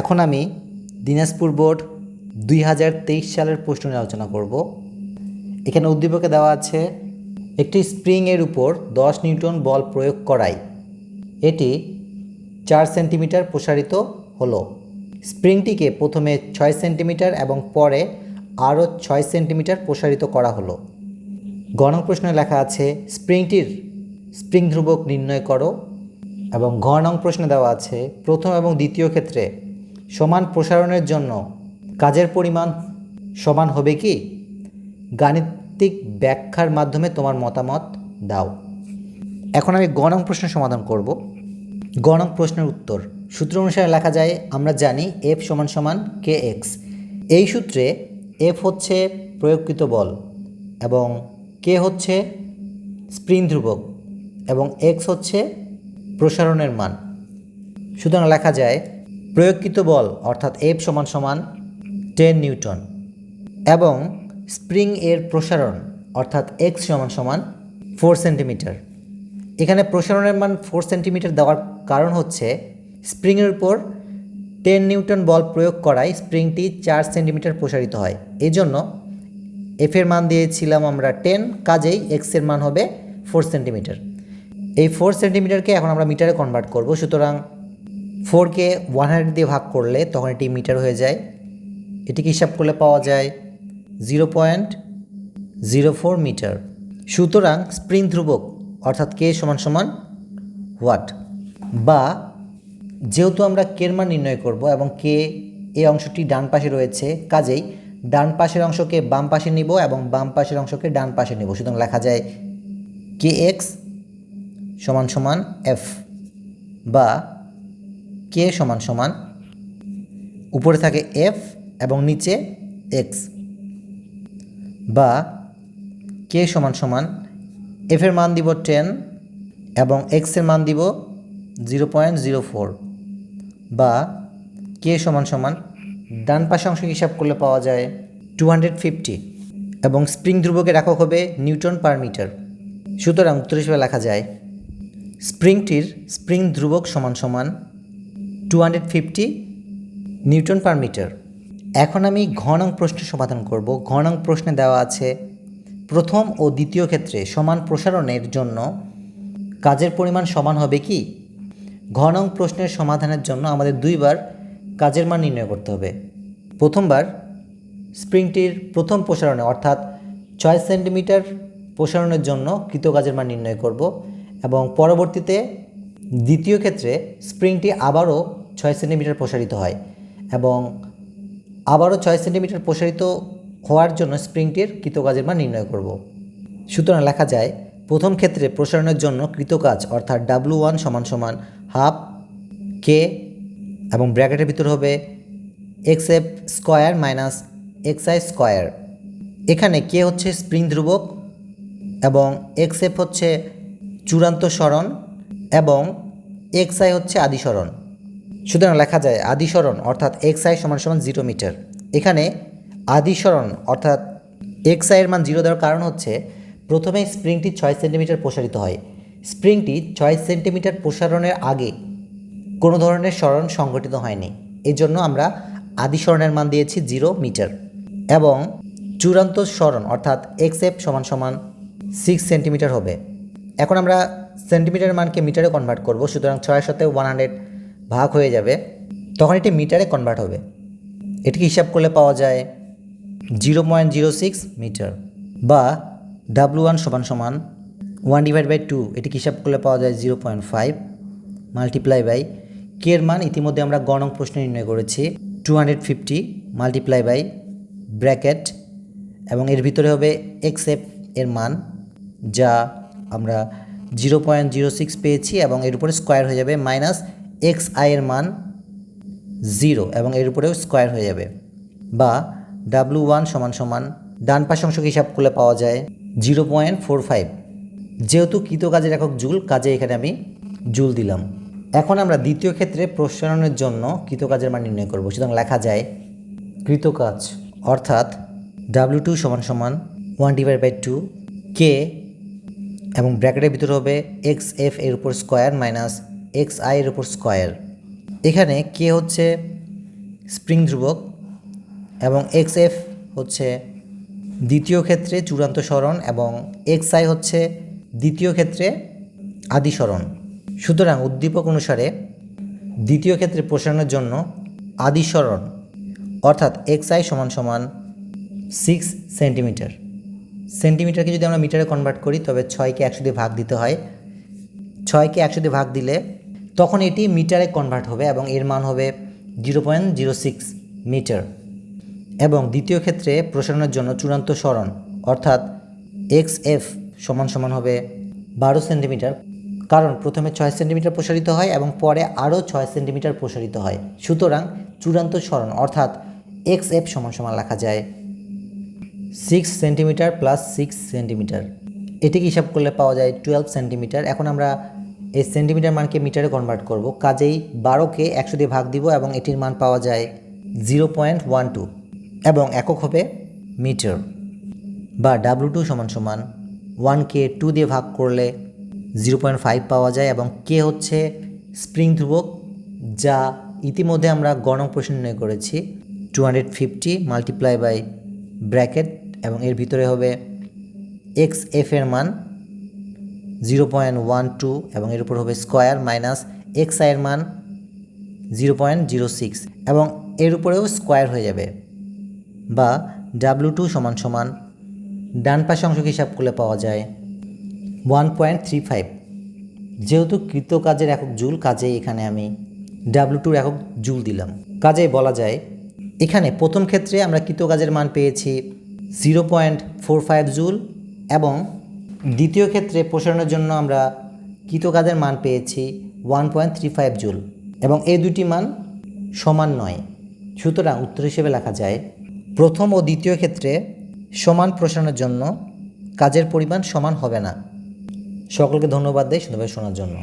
এখন আমি দিনাজপুর বোর্ড 2023 সালের প্রশ্ন নিয়ে আলোচনা করব। এখানে উদ্দীপকে দেওয়া আছে একটি স্প্রিংয়ের উপর 10 নিউটন বল প্রয়োগ করায় এটি 4 সেন্টিমিটার প্রসারিত হলো। স্প্রিংটিকে প্রথমে 6 সেন্টিমিটার এবং পরে আরও 6 সেন্টিমিটার প্রসারিত করা হলো। গ নং প্রশ্নে লেখা আছে স্প্রিংটির স্প্রিং ধ্রুবক নির্ণয় করো, এবং ঘ নং প্রশ্নে দেওয়া আছে প্রথম এবং দ্বিতীয় ক্ষেত্রে সমান প্রসারণের জন্য কাজের পরিমাণ সমান হবে কি? গাণিতিক ব্যাখ্যার মাধ্যমে তোমার মতামত দাও। এখন আমি গ নং প্রশ্নের সমাধান করব। গ নং প্রশ্নের উত্তর সূত্র অনুসারে লেখা যায়, আমরা জানি F = kx। এই সূত্রে F হচ্ছে প্রয়োগকৃত বল এবং k হচ্ছে স্প্রিং ধ্রুবক এবং x হচ্ছে প্রসারণের মান। সুতরাং লেখা যায় প্রয়োগকৃত বল অর্থাৎ F = 10 নিউটন এবং স্প্রিং এর প্রসারণ অর্থাৎ x = 4 সেন্টিমিটার। এখানে প্রসারণের মান 4 সেন্টিমিটার দেওয়ার কারণ হচ্ছে স্প্রিংয়ের উপর 10 নিউটন বল প্রয়োগ করায় স্প্রিংটি 4 সেন্টিমিটার প্রসারিত হয়। এই জন্য এফ এর মান দিয়েছিলাম আমরা 10, কাজেই এক্স এর মান হবে 4 সেন্টিমিটার। এই 4 সেন্টিমিটারকে এখন আমরা মিটারে কনভার্ট করব। সুতরাং 4কে 100 দিয়ে ভাগ করলে তখন এটি মিটার হয়ে যায়। এটিকে হিসাব করলে পাওয়া যায় 0.04 মিটার। সুতরাং স্প্রিং ধ্রুবক অর্থাৎ k = হোয়াট, বা যেহেতু আমরা কে এর মান নির্ণয় করব এবং কে এই অংশটি ডান পাশে রয়েছে, কাজেই ডান পাশের অংশকে বাম পাশে নিব এবং বাম পাশের অংশকে ডান পাশে নিব। সুতরাং লেখা যায় kx = f, বা k = উপরে থাকে f এবং নিচে x, বা k = f এর মান দিব 10 এবং x এর মান দিব 0.04, বা k = ডান পাশে অংশ হিসাব করলে পাওয়া যায় 250 এবং স্প্রিং ধ্রুবকের একক হবে নিউটন পার মিটার। সুতরাং উত্তর হিসেবে লেখা যায় স্প্রিংটির স্প্রিং ধ্রুবক = 250 নিউটন পার মিটার। এখন আমি ঘ নং প্রশ্নের সমাধান করব। ঘ নং প্রশ্নে দেওয়া আছে প্রথম ও দ্বিতীয় ক্ষেত্রে সমান প্রসারণের জন্য কাজের পরিমাণ সমান হবে কি? ঘ নং প্রশ্নের সমাধানের জন্য আমাদের দুইবার কাজের মান নির্ণয় করতে হবে। প্রথমবার স্প্রিংটির প্রথম প্রসারণে অর্থাৎ 6 সেন্টিমিটার প্রসারণের জন্য কৃত কাজের মান নির্ণয় করব, এবং পরবর্তীতে দ্বিতীয় ক্ষেত্রে স্প্রিংটি আবারও 6 সেন্টিমিটার প্রসারিত হয় এবং আবারও 6 সেন্টিমিটার প্রসারিত হওয়ার জন্য স্প্রিংটির কৃত কাজের মান নির্ণয় করব। সুতরাং লেখা যায় প্রথম ক্ষেত্রে প্রসারণের জন্য কৃত কাজ অর্থাৎ W1 = হাফ k এবং ব্র্যাকেটের ভিতর হবে xf square minus xi square. এখানে k হচ্ছে স্প্রিং ধ্রুবক এবং xf হচ্ছে চূড়ান্ত সরণ এবং xi হচ্ছে আদি সরণ। সুতরাং লেখা যায় আদি সরণ অর্থাৎ xi = 0 মিটার। এখানে আদি সরণ অর্থাৎ xi এর মান 0 দেওয়ার কারণ হচ্ছে প্রথমে স্প্রিংটি 6 সেন্টিমিটার প্রসারিত হয়। স্প্রিংটি 6 সেন্টিমিটার প্রসারণের আগে কোনো ধরনের সরণ সংঘটিত হয়নি, এই জন্য আমরা আদি সরণের মান দিয়েছি 0 মিটার। এবং চূড়ান্ত সরণ অর্থাৎ xf = 6 সেন্টিমিটার হবে। এখন আমরা সেন্টিমিটারের মানকে মিটারে কনভার্ট করব। সুতরাং 6 সাথে 100 ভাগ হয়ে যাবে, তখন এটি মিটারে কনভার্ট হবে। এটিকে হিসাব করলে পাওয়া যায় 0.06 মিটার, বা W1 = 1/2। এটিকে হিসাব করলে পাওয়া যায় 0.5 মাল্টিপ্লাই বাই k এর মান ইতিমধ্যে আমরা গ নং প্রশ্নে নির্ণয় করেছি 250 মাল্টিপ্লাই বাই ব্র্যাকেট এবং এর ভিতরে হবে xf এর মান, যা আমরা 0.06 পেয়েছি এবং এর উপরে স্কোয়ার হয়ে যাবে, মাইনাস xi এর মান 0 এবং এর উপরেও স্কোয়ার হয়ে যাবে, বা W1 = ডান পাশ অংশকে হিসাব করলে পাওয়া যায় 0.45। যেহেতু কৃত কাজের একক জুল, কাজে এখানে আমি জুল দিলাম। এখন আমরা দ্বিতীয় ক্ষেত্রে প্রসারণের জন্য কৃত কাজের মান নির্ণয় করব। সুতরাং লেখা যায় কৃত কাজ অর্থাৎ W2 = 1/2 k এবং ব্র্যাকেটের ভিতরে হবে xf এর উপর স্কোয়ার মাইনাস xi এর উপর স্কোয়ার। এখানে k হচ্ছে স্প্রিং ধ্রুবক এবং এক্স এফ হচ্ছে দ্বিতীয় ক্ষেত্রে চূড়ান্ত সরণ এবং এক্স আই হচ্ছে দ্বিতীয় ক্ষেত্রে আদি সরণ। সুতরাং উদ্দীপক অনুসারে দ্বিতীয় ক্ষেত্রে প্রসারণের জন্য আদি সরণ অর্থাৎ এক্স আই সমান সমান 6 সেন্টিমিটার। সেন্টিমিটারকে যদি আমরা মিটারে কনভার্ট করি তবে 6কে 100 দিয়ে ভাগ দিতে হয়। 6কে 100 দিয়ে ভাগ দিলে তখন এটি মিটারে কনভার্ট হবে এবং এর মান হবে 0.06 মিটার। এবং দ্বিতীয় ক্ষেত্রে প্রসারণের জন্য চূড়ান্ত সরণ অর্থাৎ এক্স এফ সমান সমান হবে 12 সেন্টিমিটার, কারণ প্রথমে 6 সেন্টিমিটার প্রসারিত হয় এবং পরে আরও 6 সেন্টিমিটার প্রসারিত হয়। সুতরাং চূড়ান্ত সরণ অর্থাৎ এক্স এফ সমান সমান লেখা যায় 6 সেন্টিমিটার প্লাস 6 সেন্টিমিটার। এটিকে হিসাব করলে পাওয়া যায় 12 সেন্টিমিটার। এখন আমরা এই সেন্টিমিটার মানকে মিটারে কনভার্ট করব, কাজেই 12কে 100 দিয়ে ভাগ দিব এবং এটির মান পাওয়া যায় 0.12 এবং একক হবে মিটার। বা W2 সমান সমান 1কে 2 দিয়ে ভাগ করলে 0.5 পাওয়া যায় এবং কে হচ্ছে স্প্রিং ধ্রুবক, যা ইতিমধ্যে আমরা গণক প্রশ্ন নির্ণয় করেছি 250 মাল্টিপ্লাই বাই ব্র্যাকেট এবং এর ভিতরে হবে এক্স এফ এর মান 0.12 এবং এর উপর হবে স্কোয়ার মাইনাস এক্স আই এর মান 0.06 এবং এর উপরেও স্কোয়ার হয়ে যাবে। বা W2 সমান সমান ডান পাশে অংশকে হিসাব করলে পাওয়া যায় 1.35। যেহেতু কৃতকাজের একক জুল, কাজেই এখানে আমি W2 একক জুল দিলাম। কাজেই বলা যায় এখানে প্রথম ক্ষেত্রে আমরা কৃতকাজের মান পেয়েছি 0.45 জুল এবং দ্বিতীয় ক্ষেত্রে প্রসারণের জন্য আমরা কৃতকাজের মান পেয়েছি 1.35 জুল এবং এই দুটি মান সমান নয়। সুতরাং উত্তর হিসেবে লেখা যায় প্রথম ও দ্বিতীয় ক্ষেত্রে সমান প্রসারণের জন্য কাজের পরিমাণ সমান হবে না। সকলকে ধন্যবাদ দেই সুন্দরভাবে শোনার জন্য।